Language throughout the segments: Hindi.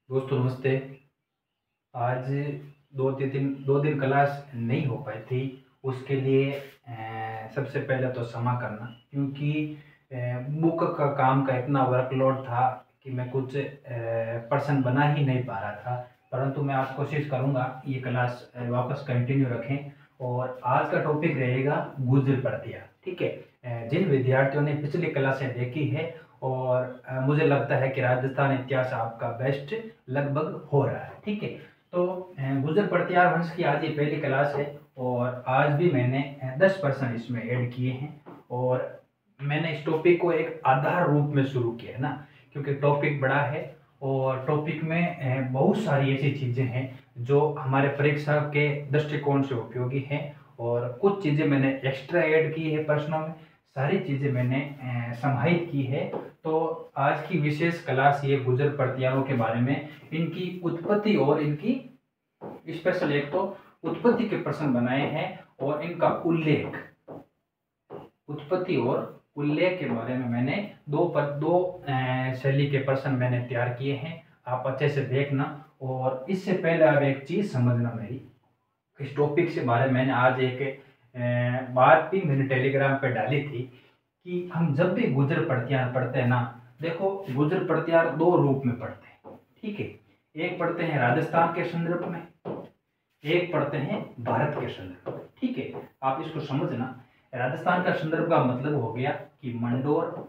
दोस्तों नमस्ते। आज दो दिन क्लास नहीं हो पाई थी। उसके लिए सबसे पहले तो क्षमा करना, क्योंकि बुक का काम का इतना वर्कलोड था कि मैं कुछ पर्सन बना ही नहीं पा रहा था। परंतु मैं आज कोशिश करूँगा ये क्लास वापस कंटिन्यू रखें। और आज का टॉपिक रहेगा गुजर प्रक्रिया। ठीक है। जिन विद्यार्थियों ने पिछली क्लासें देखी है और मुझे लगता है कि राजस्थान इतिहास आपका बेस्ट लगभग हो रहा है। ठीक है। तो गुजर प्रत्यार वंश की आज ये पहली क्लास है और आज भी मैंने 10% इसमें ऐड किए हैं। और मैंने इस टॉपिक को एक आधार रूप में शुरू किया है ना, क्योंकि टॉपिक बड़ा है और टॉपिक में बहुत सारी ऐसी चीज़ें हैं जो हमारे परीक्षा के दृष्टिकोण से उपयोगी हैं। और कुछ चीज़ें मैंने एक्स्ट्रा ऐड की है प्रश्नों में, सारी चीज़ें मैंने समाहित की है। तो आज की विशेष क्लास ये गुजर प्रक्रियाओं के बारे में, इनकी उत्पत्ति और इनकी स्पेशल एक तो उत्पत्ति के प्रश्न बनाए हैं और इनका उल्लेख, उत्पत्ति और उल्लेख के बारे में मैंने दो शैली के प्रश्न मैंने तैयार किए हैं। आप अच्छे से देखना। और इससे पहले आप एक चीज़ समझना, मेरी इस टॉपिक से बारे में मैंने आज एक बात भी मैंने टेलीग्राम पे डाली थी कि हम जब भी गुजर प्रत्यार पढ़ते हैं ना, देखो गुजर प्रत्यार दो रूप में पढ़ते हैं। ठीक है। एक पढ़ते हैं राजस्थान के संदर्भ में, एक पढ़ते हैं भारत के संदर्भ में। ठीक है। आप इसको समझना। राजस्थान का संदर्भ का मतलब हो गया कि मंडोर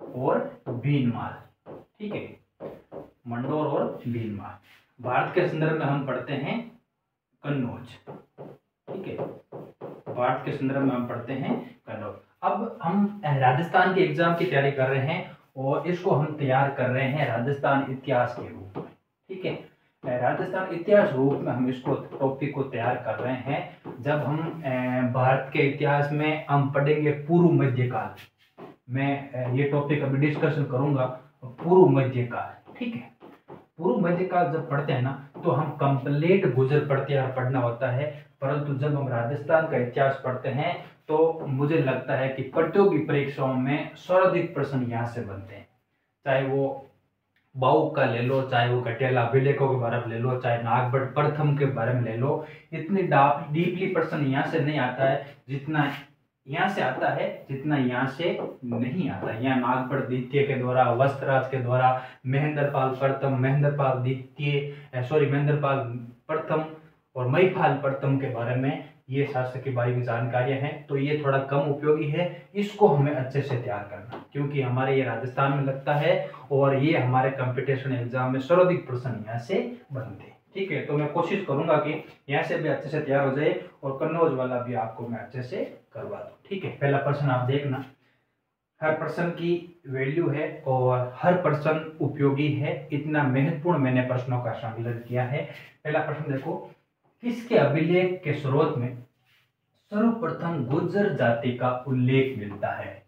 और भीनमाल। ठीक है। मंडोर और भीनमाल। भारत के संदर्भ में हम पढ़ते हैं कन्नौज। ठीक है। भारत के संदर्भ में हम पढ़ते हैं कन्नौज। अब हम राजस्थान के एग्जाम की तैयारी कर रहे हैं और इसको हम तैयार कर रहे हैं राजस्थान इतिहास के रूप में। ठीक है। राजस्थान इतिहास रूप में हम इसको टॉपिक को तैयार कर रहे हैं। जब हम भारत के इतिहास में हम पढ़ेंगे पूर्व मध्यकाल, मैं ये टॉपिक अभी डिस्कशन करूंगा पूर्व मध्यकाल। ठीक है। पूर्व मध्यकाल जब पढ़ते हैं ना, तो हम कंप्लीट गुजर प्रत्यार पढ़ना होता है। परंतु जब हम राजस्थान का इतिहास पढ़ते हैं तो मुझे लगता है कि प्रतियोगी परीक्षाओं में सर्वाधिक प्रश्न यहाँ से बनते हैं। चाहे वो बाउक का ले लो, चाहे वो घटियाला अभिलेखों के बारे में ले लो, चाहे नागभट्ट प्रथम के बारे में ले लो। इतनी डीपली प्रश्न यहाँ से नहीं आता है जितना यहाँ से आता है, जितना यहाँ से नहीं आता। यहाँ नागभट्ट द्वितीय के द्वारा, वस्त्रराज के द्वारा, महेंद्रपाल प्रथम, महेंद्रपाल द्वितीय, महेंद्रपाल प्रथम और महिपाल प्रथम के बारे में ये शासक के बारे में जानकारियां हैं। तो ये थोड़ा कम उपयोगी है, इसको हमें अच्छे से तैयार करना, क्योंकि हमारे ये राजस्थान में लगता है और ये हमारे कंपटीशन एग्जाम में सर्वाधिक प्रश्न यहाँ से बनते हैं। ठीक है। तो मैं कोशिश करूंगा कि यहाँ से भी अच्छे से तैयार हो जाए और कन्नौज वाला भी आपको मैं अच्छे से करवा दूं। ठीक है। पहला प्रश्न आप देखना। हर प्रश्न की वैल्यू है और हर प्रश्न उपयोगी है, इतना महत्वपूर्ण मैंने प्रश्नों का संकलन किया है। पहला प्रश्न देखो, किसके अभिलेख के स्रोत में सर्वप्रथम गुर्जर जाति का उल्लेख मिलता है?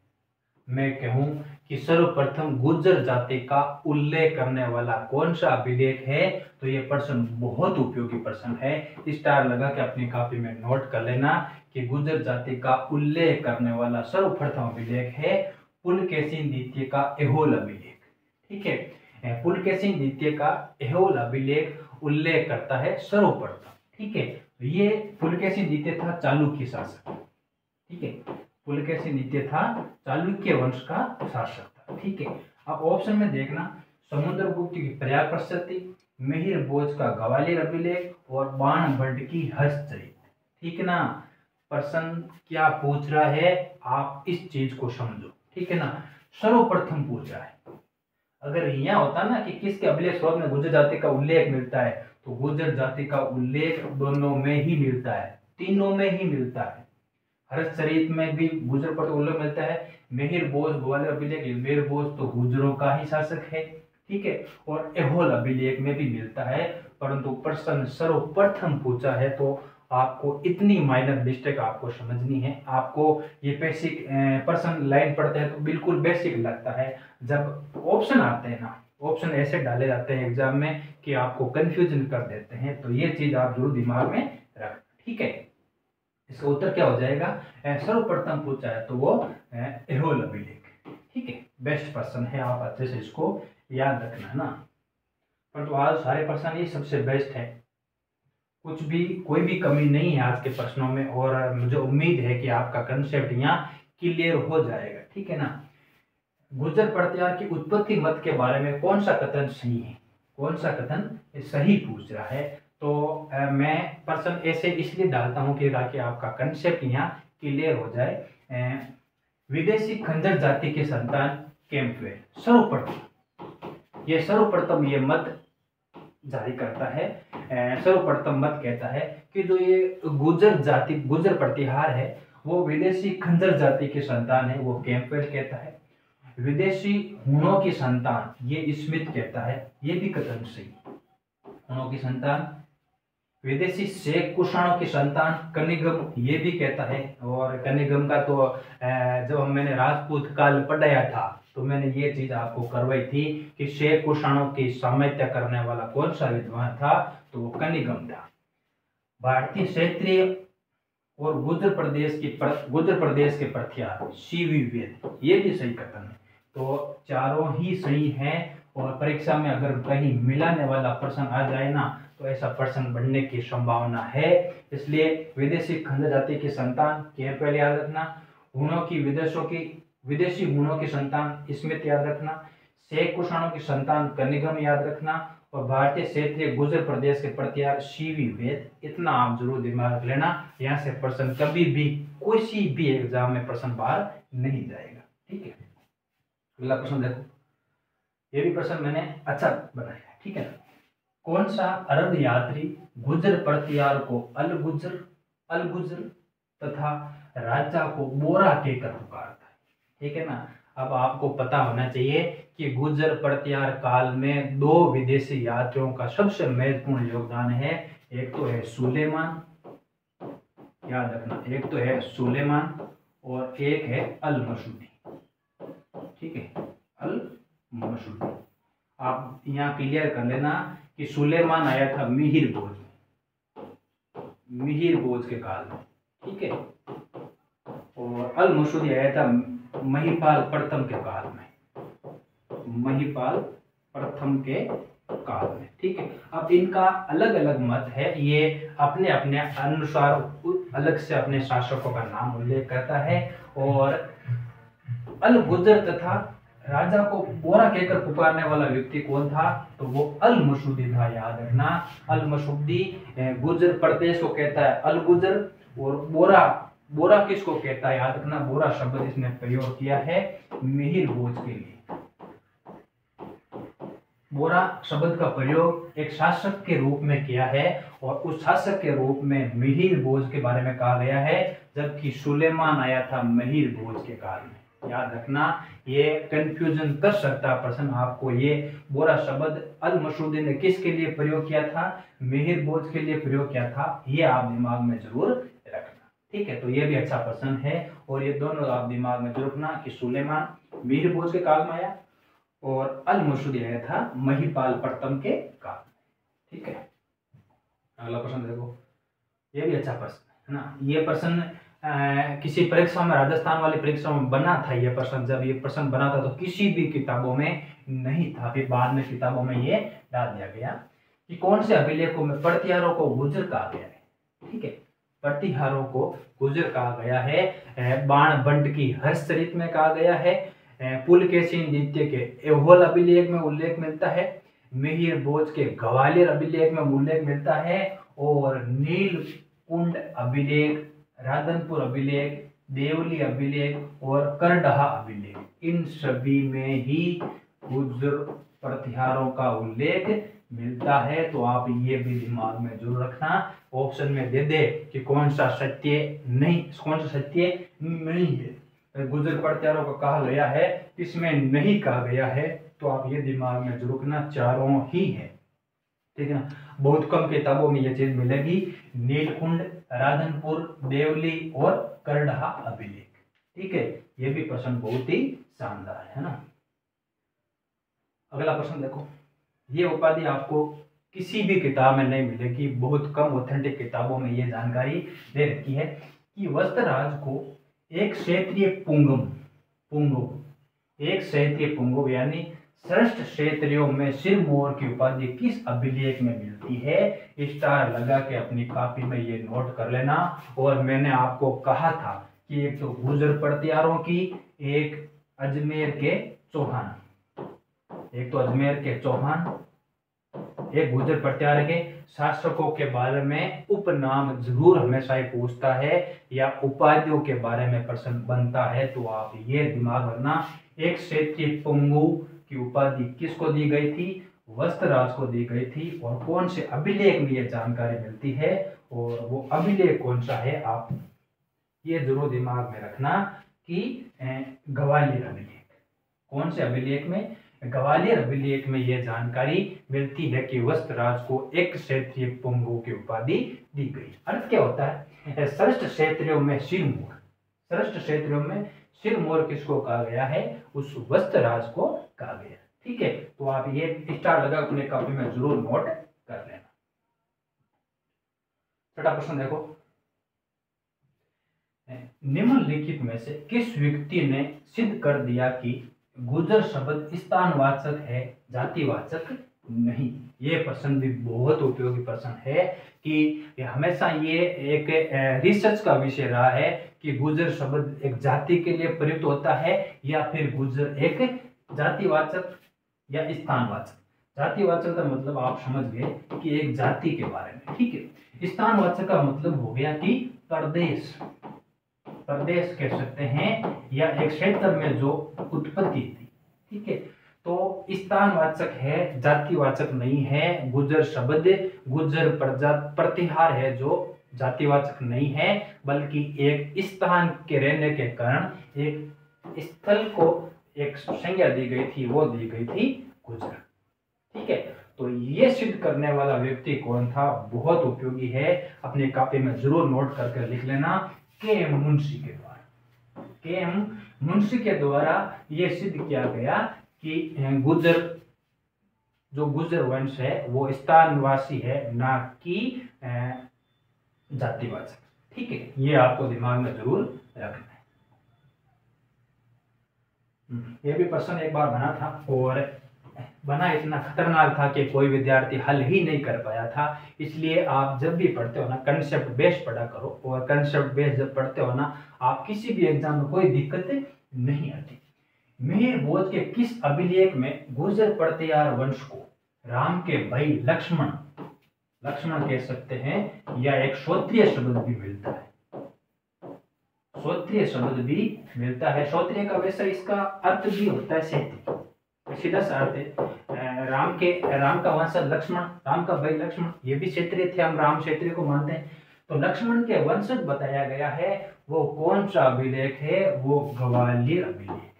मैं कहूं कि सर्वप्रथम गुर्जर जाति का उल्लेख करने वाला कौन सा अभिलेख है, तो ये प्रश्न बहुत उपयोगी प्रश्न है। स्टार लगा के अपनी कॉपी में नोट कर लेना कि गुर्जर जाति का उल्लेख करने वाला सर्वप्रथम अभिलेख है पुलकेशिन द्वितीय का ऐहोल अभिलेख। ठीक है। पुलकेशिन द्वितीय का ऐहोल अभिलेख उल्लेख करता है सर्वप्रथम। ठीक है। ये पुलकेशिन द्वितीय था चालुक्य शासक। ठीक है। पुलकेशिन द्वितीय था चालुक्य वंश का शासक था। ठीक है। अब ऑप्शन में देखना, समुद्रगुप्त की प्रयाग प्रशस्ति, मिहिर भोज का ग्वालियर अभिलेख और बाण भट्ट की हस्तचरित। ठीक है ना। प्रश्न क्या पूछ रहा है, आप इस चीज को समझो। ठीक है ना। सर्वप्रथम पूछ रहा है। अगर यहाँ होता ना कि किसके अभिलेख स्रोत में गुर्जर जाति का उल्लेख मिलता है, तो गुर्जर जाति का उल्लेख दोनों में ही मिलता है, तीनों में ही मिलता है। हर्षचरित में भी गुर्जर पर उल्लेख मिलता है। मिहिर भोज ग्वालियर अभिलेख, मिहिर भोज तो गुर्जरों का ही शासक है। ठीक है। और ऐहोल अभिलेख में भी मिलता है। परंतु प्रश्न सर्वप्रथम पूछा है तो आपको इतनी माइनर मिस्टेक आपको समझनी है। आपको ये बेसिक प्रश्न लाइन पढ़ते हैं तो बिल्कुल बेसिक लगता है। जब ऑप्शन आते हैं ना, ऑप्शन ऐसे डाले जाते हैं एग्जाम में कि आपको कंफ्यूजन कर देते हैं। तो ये चीज आप जरूर दिमाग में रखना। ठीक है। इसका उत्तर क्या हो जाएगा? सर्वप्रथम पूछा है तो वो ऐहोल अभिलेख। ठीक है। बेस्ट प्रश्न है, आप अच्छे से इसको याद रखना है ना। परंतु आज सारे प्रश्न ये सबसे बेस्ट है, कुछ भी कोई भी कमी नहीं है आज के प्रश्नों में, और मुझे उम्मीद है कि आपका कंसेप्ट यहाँ क्लियर हो जाएगा, ठीक है ना। गुर्जर प्रत्याहार की उत्पत्ति मत के बारे में कौन सा कथन सही है, कौन सा कथन सही पूछ रहा है, तो मैं प्रश्न ऐसे इसलिए डालता हूँ कि ताकि आपका कंसेप्ट यहाँ क्लियर हो जाए। विदेशी खंजर जाति के संतान कैंपवेल सर्वप्रथम ये मत जारी करता है, सर्वप्रथम मत कहता है कि जो ये गुर्जर प्रतिहार है वो विदेशी खंजर जाति के संतान है, वो कैंपवेल कहता है। विदेशी हूणों की संतान ये स्मिथ कहता है, ये भी कथन सही। हूणों की संतान, विदेशी शेख कुषाणों की संतान कनिगम ये भी कहता है, और कनिगम का तो जब मैंने राजपूत काल पढ़ाया था तो मैंने ये चीज आपको करवाई थी कि शेख कुषाणों की सामर्थ्य करने वाला कौन सा विद्वान था, तो वो कनिगम था। भारतीय क्षेत्रीय और गुर्जर प्रदेश के प्रत्याहार सीवी वेद ये भी सही कथन है। तो चारों ही सही हैं, और परीक्षा में अगर कहीं मिलाने वाला प्रश्न आ जाए ना तो ऐसा प्रश्न बनने की संभावना है। इसलिए विदेशी खंजर जाति की संतान कैंपवेल याद रखना, विदेशी हूणों की संतान स्मिथ याद रखना, शेख कुषाणों की संतान कनिगम याद रखना, और भारतीय क्षेत्रीय गुर्जर प्रदेश के प्रत्याहार सीवी वेद, इतना आप जरूर दिमाग रख लेना। यहाँ से प्रश्न कभी भी किसी भी एग्जाम में प्रश्न बाहर नहीं जाएगा, ठीक है। अगला प्रश्न देखो, ये भी प्रश्न मैंने अच्छा बनाया है, ठीक है। कौन सा अरब यात्री गुर्जर प्रतिहार को अल गुर्जर तथा राजा को बोरा कहकर पुकारता है, ठीक है ना। अब आपको पता होना चाहिए कि गुर्जर प्रतिहार काल में दो विदेशी यात्रियों का सबसे महत्वपूर्ण योगदान है। एक तो है सुलेमान, याद रखना, एक तो है सुलेमान और एक है अल मसूदी, ठीक है, अल मसूदी। आप यहाँ क्लियर कर लेना कि सुलेमान आया था मिहिर भोज के काल में, ठीक है, और अल मसूदी आया था महिपाल प्रथम के काल में, ठीक है। अब इनका अलग अलग मत है, ये अपने अपने अनुसार अलग से अपने शासकों का नाम उल्लेख करता है। और अल गुर्जर तथा राजा को बोरा कहकर पुकारने वाला व्यक्ति कौन था, तो वो अल मसूदी था, याद रखना। अल मसूदी गुर्जर प्रदेश को कहता है अल गुर्जर, और बोरा किसको कहता है, याद रखना, बोरा शब्द इसने प्रयोग किया है मिहिर भोज के लिए। बोरा शब्द का प्रयोग एक शासक के रूप में किया है, और उस शासक के रूप में मिहिर भोज के बारे में कहा गया है, जबकि सुलेमान आया था मिहिर भोज के काल में। याद रखना, ये कंफ्यूजन कर सकता प्रश्न आपको। ये बोरा शब्द अल मसूदी ने किसके लिए प्रयोग किया था, मिहिर भोज के लिए प्रयोग किया था, ये आप दिमाग में जरूर रखना, ठीक है। तो ये भी अच्छा प्रश्न है, और ये दोनों आप दिमाग में जरूर रखना कि सुलेमान मिहिर भोज के काल में आया और अल मसूदी आया था महिपाल प्रथम के काल में, ठीक है। अगला प्रश्न देखो, ये भी अच्छा प्रश्न है ना। ये प्रश्न किसी परीक्षा में, राजस्थान वाली परीक्षा में बना था ये प्रश्न। जब ये प्रश्न बना था तो किसी भी किताबों में नहीं था, फिर बाद में किताबों में ये डाल दिया गया कि कौन से अभिलेखों में प्रतिहारों को गुर्जर कहा गया है, ठीक है। प्रतिहारों को गुर्जर कहा गया है, बाण बंट की हर्षचरित में कहा गया है, पुलकेशिन द्वितीय के एहोल अभिलेख में उल्लेख मिलता है, मिहिर भोज के ग्वालियर अभिलेख में उल्लेख मिलता है, और नीलकुंड अभिलेख, राधनपुर अभिलेख, देवली अभिलेख और करडहा अभिलेख, इन सभी में ही गुर्जर प्रतिहारों का उल्लेख मिलता है। तो आप ये भी दिमाग में जरूर रखना, ऑप्शन में दे दे कि कौन सा सत्य नहीं है। गुर्जर प्रतिहारों को कहा गया है, इसमें नहीं कहा गया है, तो आप ये दिमाग में जरूर रखना, चारों ही है, ठीक है ना। बहुत कम किताबों में ये चीज मिलेगी, नीलकुंड, राधनपुर, देवली और करडहा अभिलेख, ठीक है। ये भी प्रश्न बहुत ही शानदार है ना। अगला प्रश्न देखो, ये उपाधि आपको किसी भी किताब में नहीं मिलेगी, बहुत कम ऑथेंटिक किताबों में ये जानकारी दे रखी है कि वस्त्रराज को एक क्षेत्रीय पुंगव यानी श्रेष्ठ क्षेत्रियों में सिरमौर की उपाधि किस अभिलेख में मिलती है? स्टार लगा के अपनी कॉपी में ये नोट कर लेना। और मैंने आपको कहा था कि एक तो गुर्जर पड़तियारों की, एक अजमेर के चौहान, एक तो अजमेर के चौहान, एक गुर्जर पड़तियार के शासकों के बारे में उपनाम जरूर हमेशा ही पूछता है या उपाधियों के बारे में प्रश्न बनता है, तो आप ये दिमाग रखना। एक क्षेत्रीय पंगु की उपाधि किसको दी गई थी? वस्त्रराज को दी गई थी। और कौन से अभिलेख में यह जानकारी मिलती है और वो अभिलेख कौन सा है, आप ये जरूर दिमाग में रखना कि ग्वालियर अभिलेख। कौन से अभिलेख में? ग्वालियर अभिलेख में यह जानकारी मिलती है कि वस्त्रराज को एक क्षेत्रीय पंगु की उपाधि दी गई। अर्थ क्या होता है? श्रेष्ठ क्षेत्रियों में सिरमौर, श्रेष्ठ क्षेत्रियों में सिरमौर किसको कहा गया है? उस वस्त्रराज को कहा गया। ठीक है, तो आप ये स्टार लगा अपने कॉपी में जरूर नोट कर लेना। छठा प्रश्न देखो, निम्नलिखित में से किस व्यक्ति ने सिद्ध कर दिया कि गुर्जर शब्द स्थानवाचक है, जातिवाचक नहीं? ये प्रश्न भी बहुत उपयोगी प्रश्न है कि हमेशा ये एक रिसर्च का विषय रहा है कि गुर्जर शब्द एक जाति के लिए प्रयुक्त होता है या फिर गुर्जर एक जातिवाचक या स्थानवाचक। जातिवाचक का मतलब आप समझ गए कि एक जाति के बारे में। ठीक है, स्थानवाचक का मतलब हो गया कि प्रदेश, प्रदेश कह सकते हैं या एक क्षेत्र में जो उत्पत्ति थी। ठीक है, तो स्थानवाचक है, जातिवाचक नहीं है। गुर्जर शब्द गुर्जर प्रतिहार है जो जातिवाचक नहीं है, बल्कि एक स्थान के रहने के कारण एक स्थल को एक संज्ञा दी गई थी, वो दी गई थी गुर्जर। ठीक है, तो ये सिद्ध करने वाला व्यक्ति कौन था? बहुत उपयोगी है, अपनी कॉपी में जरूर नोट करके लिख लेना। के मुंशी के द्वारा, के मुंशी के द्वारा ये सिद्ध किया गया कि गुर्जर, जो गुर्जर वंश है वो स्थानवासी है, ना कि जातिवाचक। ठीक है, ये आपको दिमाग में जरूर रखना है। ये भी प्रश्न एक बार बना था और बना इतना खतरनाक था कि कोई विद्यार्थी हल ही नहीं कर पाया था। इसलिए आप जब भी पढ़ते हो ना, कंसेप्ट बेस्ड पढ़ा करो। और कंसेप्ट बेस्ड जब पढ़ते हो ना, आप किसी भी एग्जाम में कोई दिक्कत नहीं आती। मिहिर भोज के किस अभिलेख में गुर्जर पड़तियार वंश को राम के भाई लक्ष्मण, लक्ष्मण कह सकते हैं, या एक श्रोत्रिय शब्द भी मिलता है? श्रोत्रिय शब्द भी मिलता है। श्रोत्रिय का वैसे इसका अर्थ भी होता है क्षेत्रीय, सीधा सा अर्थ है। राम का वंशज लक्ष्मण, राम का भाई लक्ष्मण, ये भी क्षेत्रीय थे, हम राम क्षेत्रीय को मानते हैं। तो लक्ष्मण के वंशज बताया गया है, वो कौन सा अभिलेख है? वो ग्वालियर अभिलेख।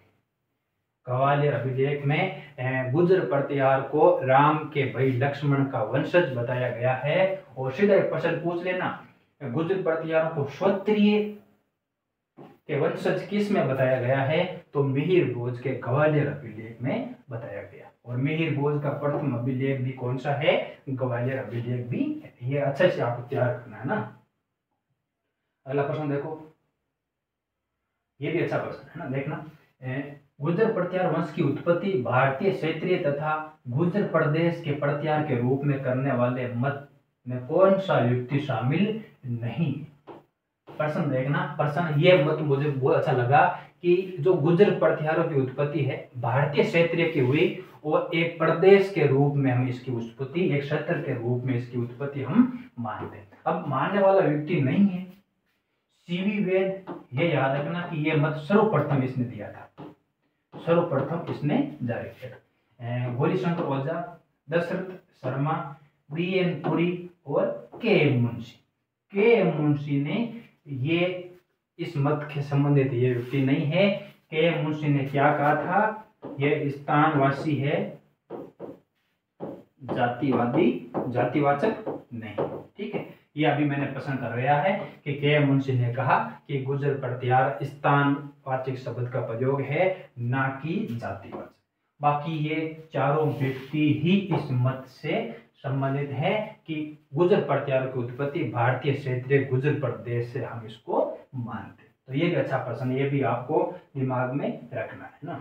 ग्वालियर अभिलेख में गुर्जर प्रतिहार को राम के भाई लक्ष्मण का वंशज बताया गया है। और सीधा एक प्रश्न पूछ लेना, गुर्जर प्रतिहारों को क्षत्रिय के वंशज किस में बताया गया है? तो मिहिर भोज के ग्वालियर अभिलेख में बताया गया। और मिहिर भोज का प्रथम अभिलेख भी कौन सा है? ग्वालियर अभिलेख भी है। ये अच्छे से आपको तैयार रखना है ना। अगला प्रश्न देखो, ये भी अच्छा प्रश्न है ना, देखना। गुर्जर प्रतिहार वंश की उत्पत्ति भारतीय क्षेत्रीय तथा गुर्जर प्रदेश के प्रतिहार के रूप में करने वाले मत में कौन सा युक्ति शामिल नहीं? प्रश्न देखना, प्रश्न ये मत मुझे बहुत अच्छा लगा कि जो गुर्जर प्रतिहारों की उत्पत्ति है भारतीय क्षेत्रीय की हुई और एक प्रदेश के रूप में हम इसकी उत्पत्ति, एक क्षेत्र के रूप में इसकी उत्पत्ति हम मानते हैं। अब मानने वाला व्यक्ति नहीं है सीवी वेद, ये याद रखना कि ये मत सर्वप्रथम इसने दिया था, सर्वप्रथम इसने जारी किया। गौरीशंकर ओझा, दशरथ शर्मा, बीएन पुरी और के मुंशी। के मुंशी ने ये इस मत के संबंधित ये व्यक्ति नहीं है। के मुंशी ने क्या कहा था? ये स्थानवासी है, जातिवादी, जातिवाचक नहीं। ठीक है, ये अभी मैंने प्रश्न करवाया है कि के मुंशी ने कहा कि गुर्जर प्रतिहार स्थानवाचक शब्द का प्रयोग है, ना कि जातिवाचक। बाकी ये चारों व्यक्ति ही इस मत से संबंधित है कि गुर्जर प्रतिहार की उत्पत्ति भारतीय क्षेत्रीय गुर्जर प्रदेश से हम इसको मानते। तो ये भी अच्छा प्रश्न, ये भी आपको दिमाग में रखना है ना।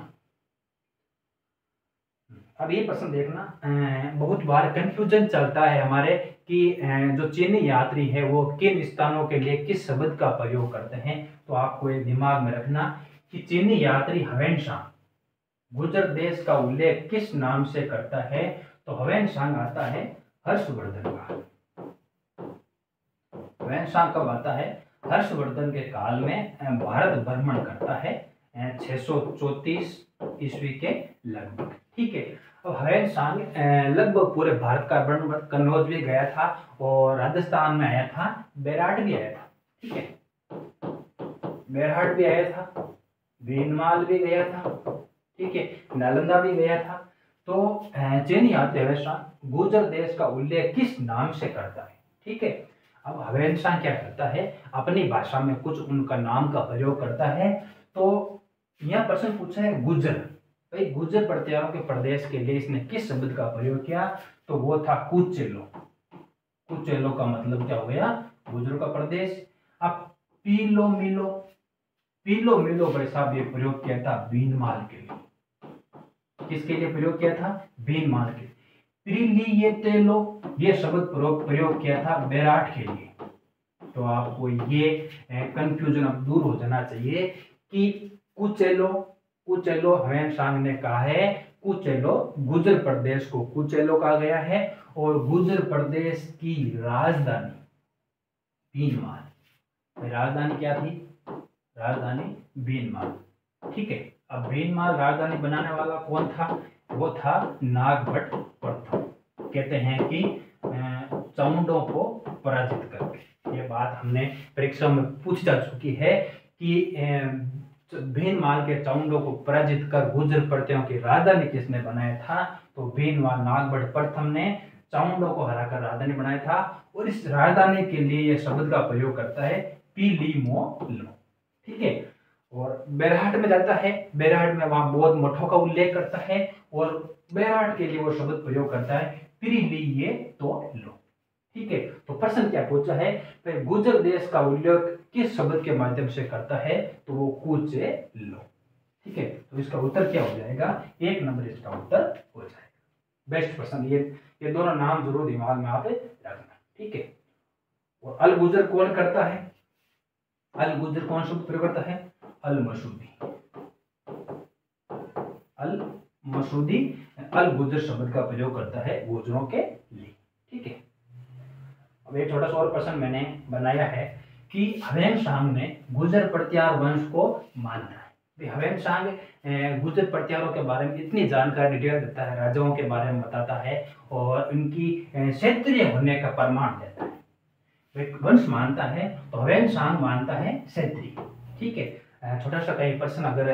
अब ये प्रश्न देखना, बहुत बार कंफ्यूजन चलता है हमारे कि जो चीनी यात्री है वो किन स्थानों के लिए किस शब्द का प्रयोग करते हैं। तो आपको ये दिमाग में रखना कि चीनी यात्री हवेनसांग गुजर देश का उल्लेख किस नाम से करता है। तो हवेनसांग आता है हर्षवर्धन का। हवेनसांग कब आता है? हर्षवर्धन के काल में भारत भ्रमण करता है 634 ईस्वी के लगभग। ठीक है, अब हवेनसांग लगभग पूरे भारत का भ्रमण, कन्नौज भी गया था और राजस्थान में आया था, बेराट भी आया था। ठीक है, बेरहाट भी आया था, भीनमाल भी गया था, ठीक है, नालंदा भी गया था। तो चीनी यात्री हवेनसांग गुर्जर देश का उल्लेख किस नाम से करता है? ठीक है, अब हवेनसांग क्या करता है, अपनी भाषा में कुछ उनका नाम का प्रयोग करता है। तो यह प्रश्न पूछा है गुर्जर, भाई गुर्जर प्रतिहारों के प्रदेश के लिए इसने किस शब्द का प्रयोग किया? तो वो था कुचेलो। कुचेलो का मतलब क्या हो गया? गुर्जरों का प्रदेश। अब पीलो मिलो, पीलो मिलो भाई साहब ये प्रयोग किया था भीनमाल के लिए। किसके लिए प्रयोग किया था? भीनमाल के। प्रिलियेतेलो ये शब्द प्रयोग किया था बेराट के लिए। तो आपको ये कंफ्यूजन अब दूर हो जाना चाहिए कि कुचेलो, कुचेलो हवेनसांग ने कहा है, कुचेलो गुर्जर प्रदेश को कुचेलो कहा गया है और गुर्जर प्रदेश की राजधानी भीनमाल। राजधानी क्या थी? राजधानी भीनमाल। ठीक है, अब भीनमाल राजधानी बनाने वाला कौन था? वो था नागभट्ट प्रथम। कहते हैं कि चामुंडों को पराजित करके, ये बात हमने परीक्षा में पूछी जा चुकी है कि भीनमाल के चामुंडों को पराजित कर गुर्जर प्रतियों की राजधानी किसने बनाया था? तो भीनमाल नागभट्ट प्रथम ने चामुंडों को हराकर राजधानी बनाया था और इस राजधानी के लिए यह शब्द का प्रयोग करता है पीलीमोलो। ठीक है, और बेरहाट में जाता है, बेरहाट में वहां बौद्ध मठों का उल्लेख करता है और बेरहाट के लिए वो शब्द प्रयोग करता है पिरिलियेतोलो। ठीक है, तो प्रश्न क्या पूछा है? तो गुर्जर देश का उल्लेख किस शब्द के माध्यम से करता है? तो वो कुचेलो। ठीक है, तो इसका उत्तर क्या हो जाएगा? 1 नंबर इसका उत्तर हो जाएगा। बेस्ट प्रश्न ये दोनों नाम जरूर दिमाग में आप रखना। ठीक है, और अल गुर्जर कौन करता है? अल गुर्जर कौन शब्द प्रयोग करता है? अल मसूदी। अल मसूदी अल गुर्जर शब्द का प्रयोग करता है गुर्जरों के लिए। ठीक है, अब एक छोटा सा और प्रश्न मैंने बनाया है कि हवेनसांग ने गुर्जर प्रतिहार वंश को माना है। हवेनसांग गुर्जर प्रतिहारों के बारे में इतनी जानकारी डिटेल देता है, राजाओं के बारे में बताता है और उनकी क्षेत्रीय होने का प्रमाण देता है। वंश मानता है तो हवेनसांग मानता है क्षेत्रीय। ठीक है, छोटा सा कई प्रश्न अगर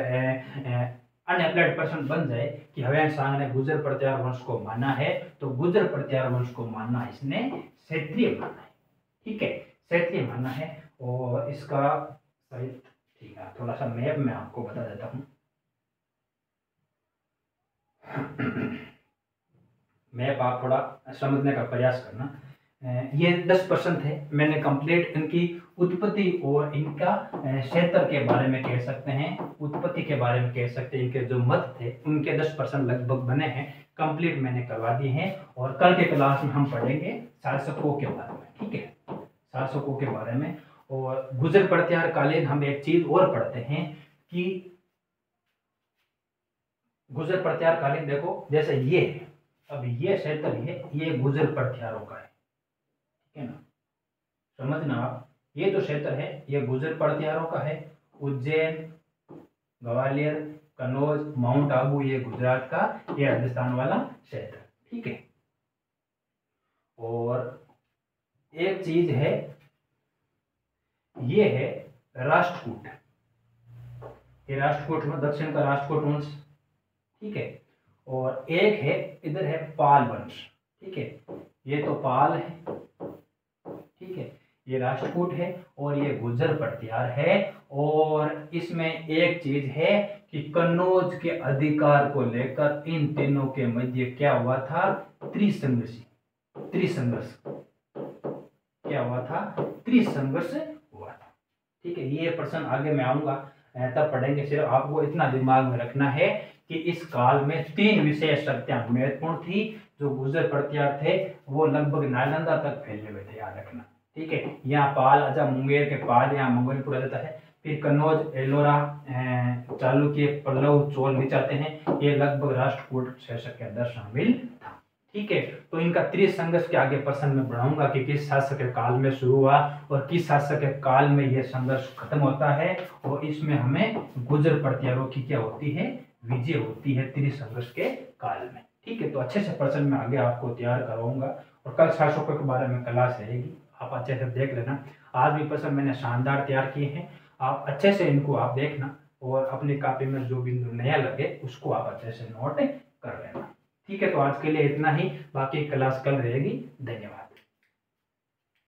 अनअप्लाइड प्रश्न बन जाए कि हवेनसांग ने गुर्जर प्रतिहार वंश को माना है, तो गुर्जर प्रतिहार वंश को मानना इसने क्षेत्रीय माना है। ठीक है, क्षेत्रीय माना है और इसका सही, ठीक है, थोड़ा सा मैप में आपको बता देता हूं। मैप आप थोड़ा समझने का प्रयास करना। ये 10% थे, मैंने कंप्लीट इनकी उत्पत्ति और इनका क्षेत्र के बारे में कह सकते हैं, उत्पत्ति के बारे में कह सकते हैं, इनके जो मत थे उनके 10% लगभग बने हैं, कंप्लीट मैंने करवा दिए हैं। और कल के क्लास में हम पढ़ेंगे शासकों के बारे में। ठीक है, शासकों के बारे में। और गुर्जर प्रतिहार कालीन हम एक चीज और पढ़ते हैं कि गुर्जर प्रतिहार कालीन देखो, जैसे ये है, अब ये क्षेत्र ये गुर्जर प्रतिहारों का है, ठीक है ना, समझना आप। ये जो क्षेत्र है ये गुर्जर प्रतिहारों का है। उज्जैन, ग्वालियर, कन्नौज, माउंट आबू ये गुजरात का, ये राजस्थान वाला क्षेत्र। ठीक है, और एक चीज है, ये है राष्ट्रकूट, ये राष्ट्रकूट में दक्षिण का राष्ट्रकूट वंश। ठीक है, और एक है इधर है पाल वंश। ठीक है, ये तो पाल है, ठीक है, ये राष्ट्रकूट है और ये गुर्जर प्रतिहार है। और इसमें एक चीज है कि कन्नौज के अधिकार को लेकर इन तीनों के मध्य क्या हुआ था? त्रिसंघर्ष। त्रिसंघर्ष क्या हुआ था? त्रिसंघर्ष हुआ था। ठीक है, ये प्रश्न आगे मैं आऊंगा तब पढ़ेंगे। सिर्फ आपको इतना दिमाग में रखना है कि इस काल में 3 विशेष शक्तियां महत्वपूर्ण थी। जो गुर्जर प्रतिहार थे वो लगभग नालंदा तक फैले हुए थे, याद रखना, ठीक है। यहाँ पाल आजा, मुंगेर के पाल यहाँ मंगोलपुर आ जाता है। फिर कन्नौज, एलोरा, चालुक्य, पल्लव, चोल भी जाते हैं। ये लगभग राष्ट्रकूट शासक के अंदर शामिल था, ठीक है। तो इनका त्रिसंघर्ष के आगे प्रश्न में बढ़ाऊंगा कि किस शासक के काल में शुरू हुआ और किस शासक के काल में यह संघर्ष खत्म होता है, और इसमें हमें गुर्जर प्रतिहारों की क्या होती है, विजय होती है त्रिसंघर्ष के काल में, ठीक है। तो अच्छे से प्रश्न में आगे आपको तैयार करवाऊंगा, और कल शासकों के बारे में क्लास रहेगी, आप अच्छे से देख लेना। आज भी प्रश्न मैंने शानदार तैयार किए हैं, आप अच्छे से इनको आप देखना, और अपनी कॉपी में जो बिंदु नया लगे उसको आप अच्छे से नोट कर लेना, ठीक है। तो आज के लिए इतना ही, बाकी क्लास कल रहेगी। धन्यवाद।